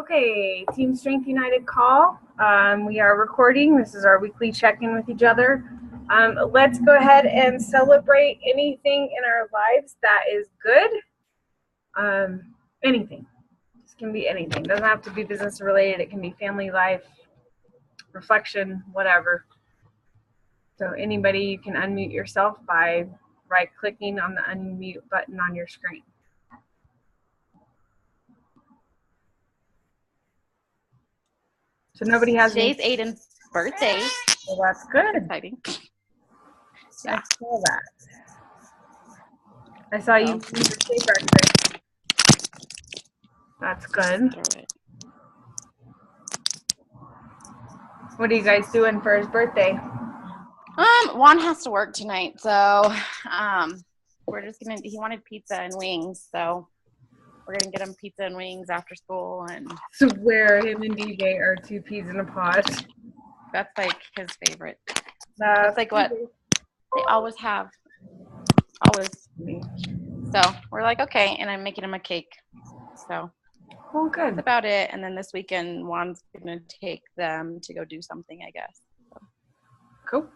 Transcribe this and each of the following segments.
Okay, Team Strength United call. We are recording. This is our weekly check-in with each other. Let's go ahead and celebrate anything in our lives that is good. Anything. This can be anything. It doesn't have to be business related. It can be family life, reflection, whatever. So anybody, you can unmute yourself by right-clicking on the unmute button on your screen. So nobody has Today's Aiden's birthday. Well, that's good. Exciting. Yeah. I saw that. I saw you eat your steak breakfast. That's good. What are you guys doing for his birthday? Juan has to work tonight, so we're just gonna. He wanted pizza and wings, so we're gonna get him pizza and wings after school. And swear him and DJ are two peas in a pod. That's like his favorite. That's like what they always have. Always. So we're like, okay, and I'm making him a cake. So well, good. That's about it. And then this weekend, Juan's gonna take them to go do something, I guess. So. Cool.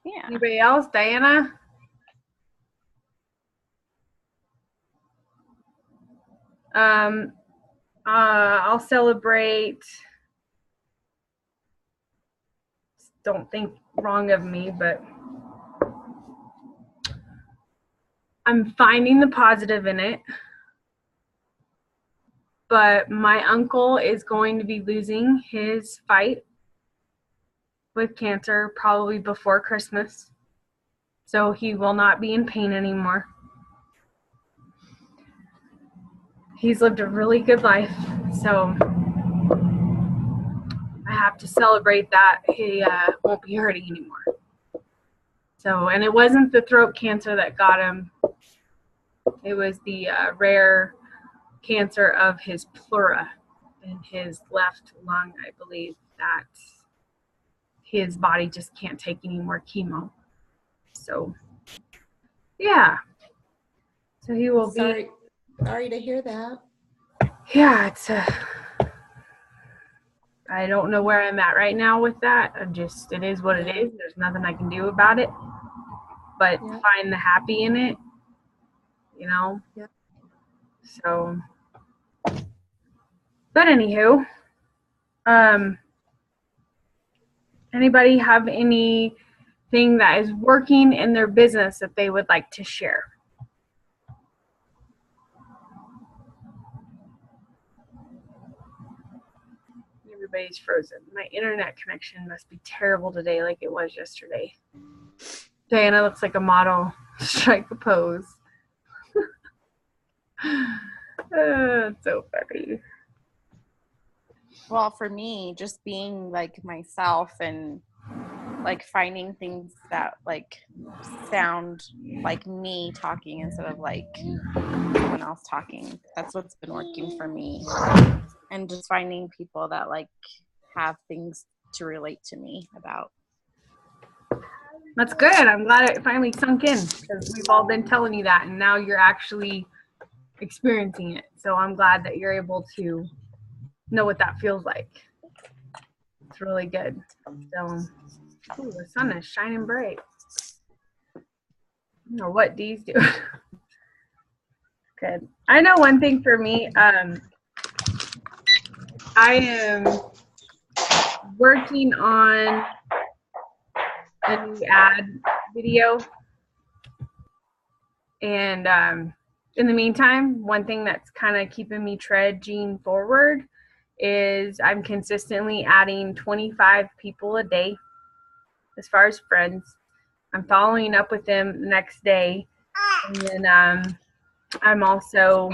Yeah. Anybody else? Diana? I'll celebrate. Don't think wrong of me, but I'm finding the positive in it. But my uncle is going to be losing his fight with cancer probably before Christmas. So he will not be in pain anymore. He's lived a really good life. So I have to celebrate that he won't be hurting anymore. So, and it wasn't the throat cancer that got him. It was the rare cancer of his pleura in his left lung, I believe, that his body just can't take any more chemo. So, yeah. So he will be. Sorry to hear that. Yeah, it's I don't know where I'm at right now with that. It is what it is. There's nothing I can do about it. But find the happy in it, you know? Yeah. So, but anywho, anybody have anything that is working in their business that they would like to share? Everybody's frozen. My internet connection must be terrible today like it was yesterday. Diana looks like a model. Strike a pose. It's so funny. Well, for me, just being like myself and like finding things that like sound like me talking instead of like someone else talking. That's what's been working for me. And just finding people that like have things to relate to me about. That's good. I'm glad it finally sunk in because we've all been telling you that and now you're actually experiencing it. So I'm glad that you're able to know what that feels like. It's really good. So, ooh, the sun is shining bright. I don't know what Dee's doing. Good. I know one thing for me, I am working on a new ad video. And in the meantime, one thing that's kind of keeping me trudging forward is I'm consistently adding 25 people a day as far as friends. I'm following up with them the next day. And then I'm also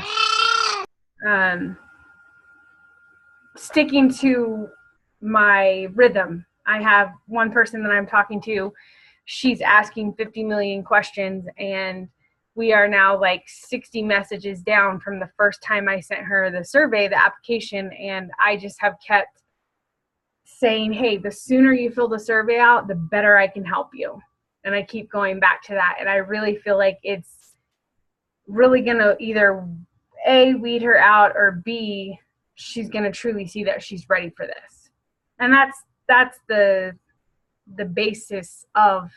sticking to my rhythm. I have one person that I'm talking to. She's asking 50 million questions, and we are now like 60 messages down from the first time I sent her the survey, the application, and I just have kept saying, hey, the sooner you fill the survey out, the better I can help you. And I keep going back to that, and I really feel like it's really going to either A, weed her out, or B, she's going to truly see that she's ready for this. And that's the basis of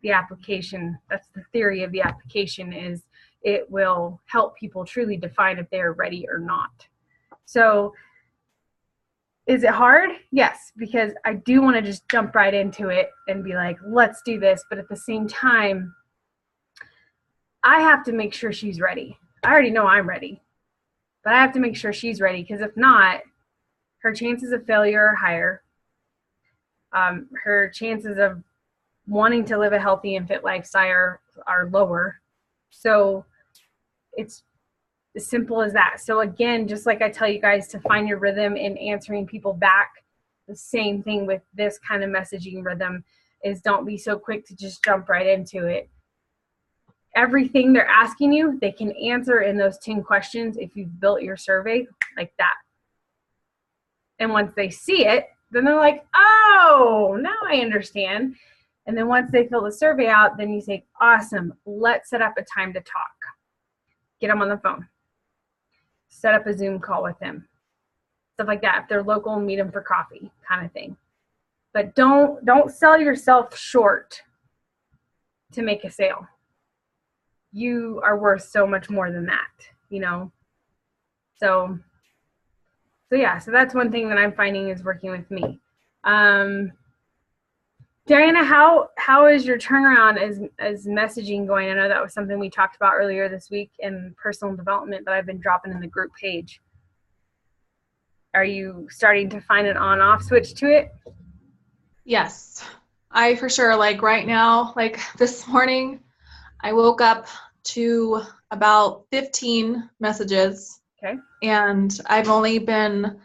the application. That's the theory of the application, is it will help people truly define if they're ready or not. So is it hard? Yes, because I do want to just jump right into it and be like, let's do this. But at the same time, I have to make sure she's ready. I already know I'm ready, but I have to make sure she's ready, because if not, her chances of failure are higher. Her chances of wanting to live a healthy and fit lifestyle are lower. So it's as simple as that. So again, just like I tell you guys to find your rhythm in answering people back, the same thing with this kind of messaging rhythm is don't be so quick to just jump right into it. Everything they're asking you, they can answer in those 10 questions if you've built your survey like that. And once they see it, then they're like, oh, now I understand. And then once they fill the survey out, then you say, awesome, let's set up a time to talk. Get them on the phone. Set up a Zoom call with them. Stuff like that. If they're local, meet them for coffee, kind of thing. But don't sell yourself short to make a sale. You are worth so much more than that, you know? So yeah, so that's one thing that I'm finding is working with me. Diana, how is your turnaround as messaging going? I know that was something we talked about earlier this week in personal development that I've been dropping in the group page. Are you starting to find an on-off switch to it? Yes, I for sure, like right now, like this morning, I woke up to about 15 messages. Okay. And I've only been,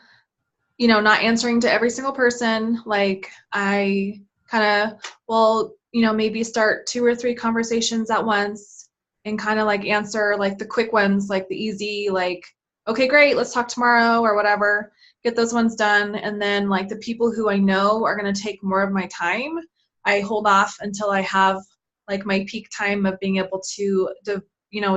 not answering to every single person. Like I kind of will, maybe start 2 or 3 conversations at once and kind of like answer like the quick ones, like the easy, like, okay, great, let's talk tomorrow or whatever, get those ones done. And then like the people who I know are going to take more of my time, I hold off until I have like my peak time of being able to,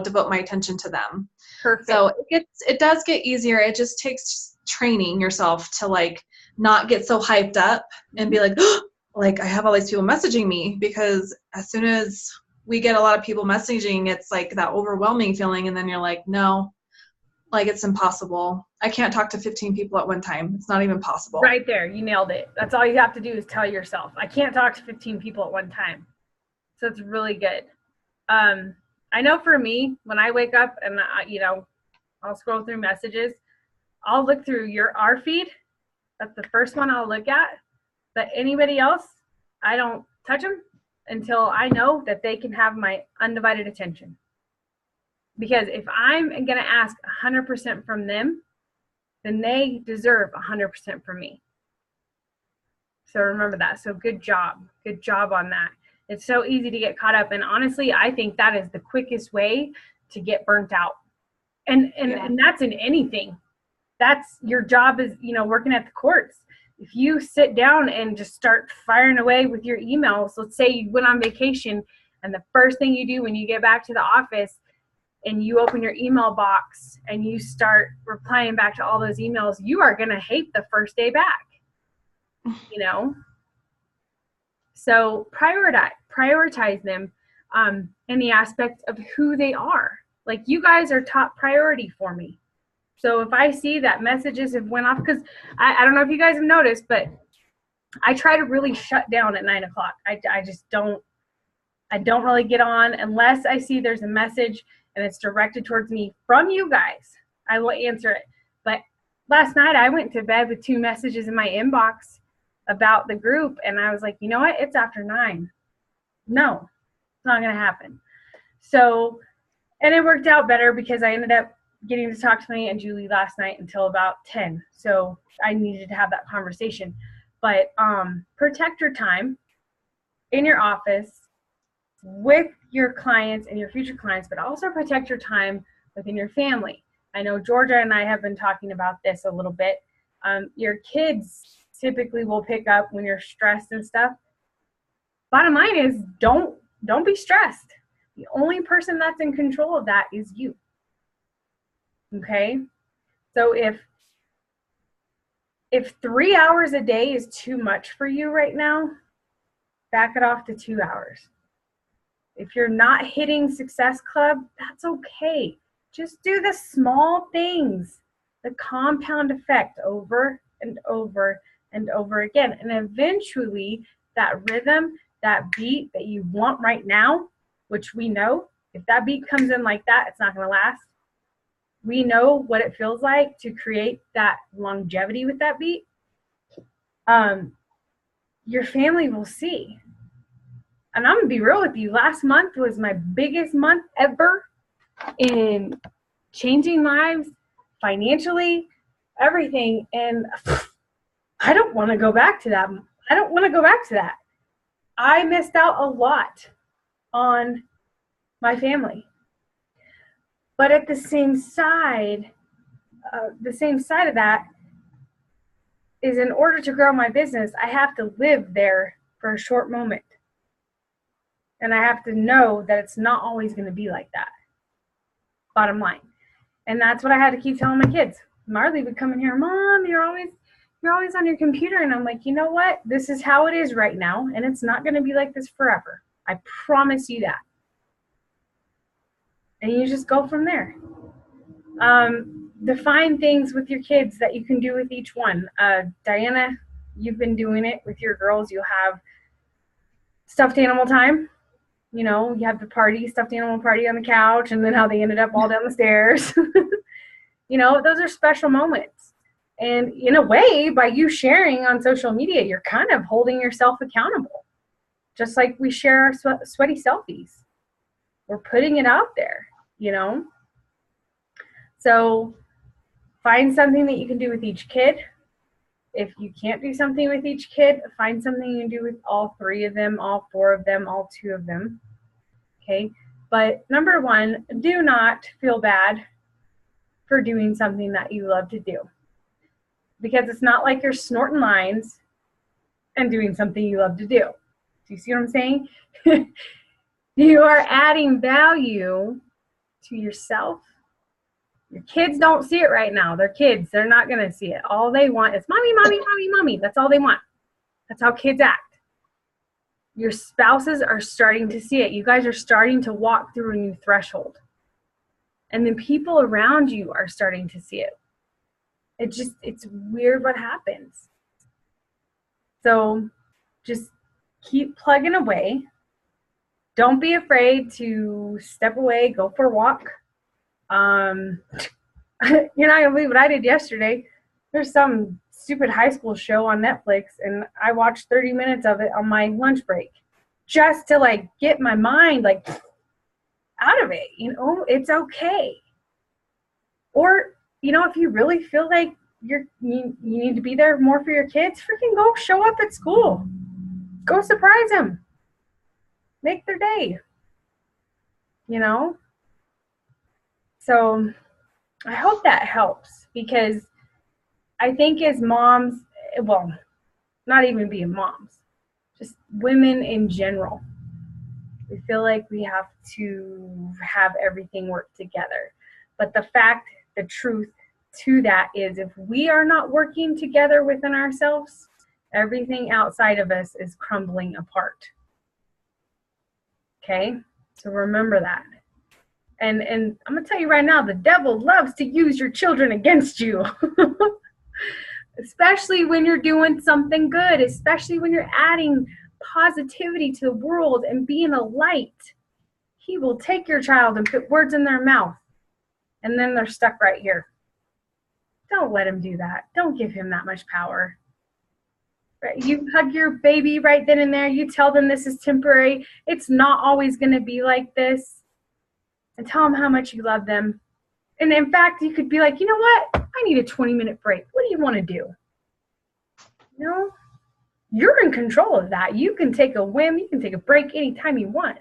devote my attention to them. Perfect. So it does get easier. It just takes training yourself to like not get so hyped up and be like, oh, like I have all these people messaging me, because as soon as we get a lot of people messaging, it's like that overwhelming feeling. And then you're like, no, like it's impossible. I can't talk to 15 people at one time. It's not even possible. Right there. You nailed it. That's all you have to do is tell yourself, I can't talk to 15 people at one time. So it's really good. I know for me, when I wake up and I'll scroll through messages, I'll look through our feed. That's the first one I'll look at. But anybody else, I don't touch them until I know that they can have my undivided attention. Because if I'm going to ask 100% from them, then they deserve 100% from me. So remember that. So good job. Good job on that. It's so easy to get caught up. And honestly, I think that is the quickest way to get burnt out. And that's in anything. That's your job is, working at the courts. If you sit down and just start firing away with your emails, let's say you went on vacation and the first thing you do when you get back to the office and you open your email box and you start replying back to all those emails, you are going to hate the first day back, So prioritize them in the aspect of who they are. Like you guys are top priority for me. So if I see that messages have went off, because I don't know if you guys have noticed, but I try to really shut down at 9 o'clock. I just don't really get on unless I see there's a message and it's directed towards me from you guys. I will answer it. But last night I went to bed with 2 messages in my inbox about the group, and I was like, you know what? It's after 9. No, it's not going to happen. So, and it worked out better because I ended up getting to talk to my Aunt Julie last night until about 10. So I needed to have that conversation. But protect your time in your office with your clients and your future clients, but also protect your time within your family. I know Georgia and I have been talking about this a little bit. Your kids typically will pick up when you're stressed and stuff. Bottom line is don't be stressed. The only person that's in control of that is you. Okay? So if If 3 hours a day is too much for you right now, back it off to 2 hours. If you're not hitting Success Club, that's okay. Just do the small things, the compound effect over and over and over again. And eventually that rhythm, that beat that you want right now, which we know, if that beat comes in like that, it's not going to last. We know what it feels like to create that longevity with that beat. Your family will see. And I'm going to be real with you. Last month was my biggest month ever in changing lives, financially, everything. And I don't want to go back to that. I missed out a lot on my family. But at the same side of that is, in order to grow my business, I have to live there for a short moment. And I have to know that it's not always going to be like that. Bottom line. And that's what I had to keep telling my kids. Marley would come in here, Mom, you're always on your computer. And I'm like, you know what? This is how it is right now. And it's not going to be like this forever. I promise you that. And you just go from there. Define things with your kids that you can do with each one. Diana, you've been doing it with your girls. You have stuffed animal time. You know, you have the stuffed animal party on the couch, and then how they ended up all down the stairs. You know, those are special moments. And in a way, by you sharing on social media, you're kind of holding yourself accountable. Just like we share our sweaty selfies. We're putting it out there, you know. So find something that you can do with each kid. If you can't do something with each kid, find something you can do with all 3 of them, all 4 of them, all 2 of them. Okay? But number 1, do not feel bad for doing something that you love to do. Because it's not like you're snorting lines and doing something you love to do. Do you see what I'm saying? You are adding value to yourself. Your kids don't see it right now. They're kids. They're not going to see it. All they want is mommy, mommy, mommy, mommy. That's all they want. That's how kids act. Your spouses are starting to see it. You guys are starting to walk through a new threshold. And then people around you are starting to see it. It's weird what happens. So just keep plugging away. Don't be afraid to step away, go for a walk. You're not gonna believe what I did yesterday. There's some stupid high school show on Netflix, and I watched 30 minutes of it on my lunch break just to like get my mind like out of it. You know, it's okay. Or, you know, if you really feel like you need to be there more for your kids, freaking go show up at school. Go surprise them. Make their day. You know? So I hope that helps, because I think as moms, well, not even being moms, just women in general, we feel like we have to have everything work together. But the truth to that is, if we are not working together within ourselves, everything outside of us is crumbling apart. Okay? So remember that. And I'm going to tell you right now, the devil loves to use your children against you. Especially when you're doing something good, especially when you're adding positivity to the world and being a light. He will take your child and put words in their mouth, and then they're stuck right here. Don't let him do that. Don't give him that much power. Right? You hug your baby right then and there. You tell them this is temporary. It's not always going to be like this. And tell them how much you love them. And in fact, you could be like, you know what? I need a 20-minute break. What do you want to do? You know, you're in control of that. You can take a whim. You can take a break anytime you want.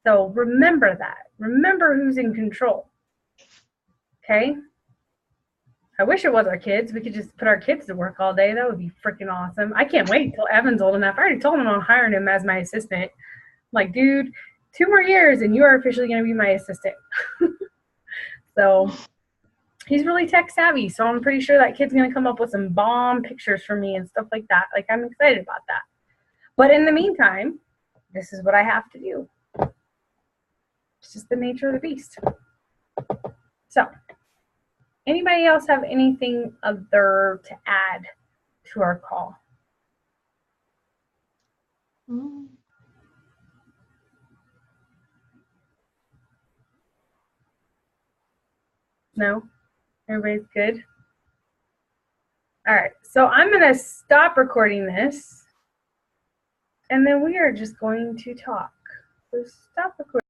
So remember that. Remember who's in control. Okay? I wish it was our kids. We could just put our kids to work all day. That would be freaking awesome. I can't wait until Evan's old enough. I already told him I'm hiring him as my assistant. I'm like, dude, 2 more years and you are officially going to be my assistant. So he's really tech savvy, so I'm pretty sure that kid's gonna come up with some bomb pictures for me and stuff like that. Like, I'm excited about that. But in the meantime, this is what I have to do. It's just the nature of the beast. So, anybody else have anything other to add to our call? Mm. No? Everybody's good? All right, so I'm going to stop recording this, and then we are just going to talk. So stop recording.